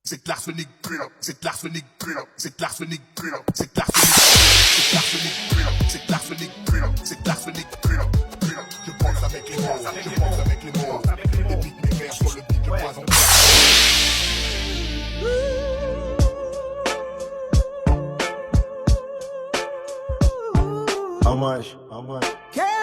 c'est l'arsenic pur, c'est l'arsenic pur, c'est l'arsenic pur, c'est l'arsenic pur, c'est l'arsenic pur, c'est l'arsenic pur, pur. Je pense avec les mots, je pense avec les mots, et puis mes vers sur le beat de poison. How much? How much? Yeah.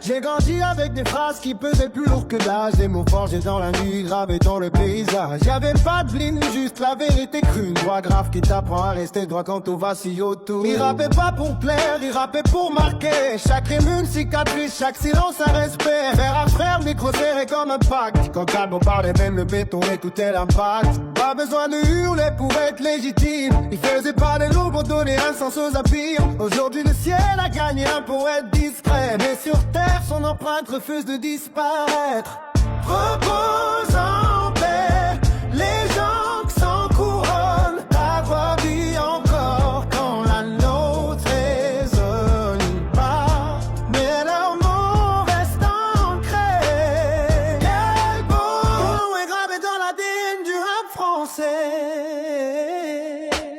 J'ai grandi avec des phrases qui pesaient plus lourd que l'âge. Des mots forgés dans la nuit, gravés dans le paysage. Y'avait pas de bling, juste la vérité crue. Une voix grave qui t'apprend à rester droit quand tout vacille autour. Il rappait pas pour plaire, il rappait pour marquer. Chaque rime une cicatrice, chaque silence un respect. Frère à frère, micro serré comme un pacte. Quand Calbo parlait, même le béton écoutait l'impact. Pas besoin de hurler pour être légitime. Il faisait pas des loups pour donner un sens aux abîmes. Aujourd'hui le ciel a gagné un pour être discret. Mais sur terre son empreinte refuse de disparaître. Repose en paix, les gens qui s'en couronnent. Ta voix vit encore quand la nôtre résonne pas. Mais leurs mots restent ancrés. Quel beau est gravé dans l'ADN du rap français.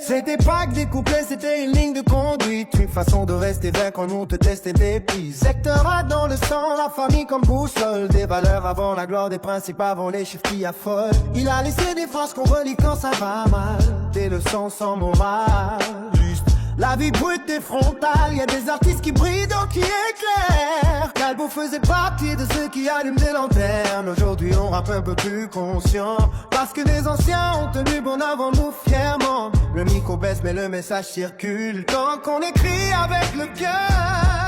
C'était pas que des couplets, c'était une ligne de conduite. Une façon de rester vrai quand on te testait des pistes. Secteur A dans le sang, la famille comme boussole. Des valeurs avant la gloire, des principes avant les chiffres qui affolent. Il a laissé des phrases qu'on relit quand ça va mal. Des leçons sans morale. Juste la vie brute et frontale. Y'a des artistes qui brillent donc qui éclairent. Calbo faisait partie de ceux qui allument des lanternes. Aujourd'hui on rappe un peu plus conscient. Parce que les anciens ont tenu bon avant nous fièrement. Le micro baisse mais le message circule. Tant qu'on écrit avec le cœur.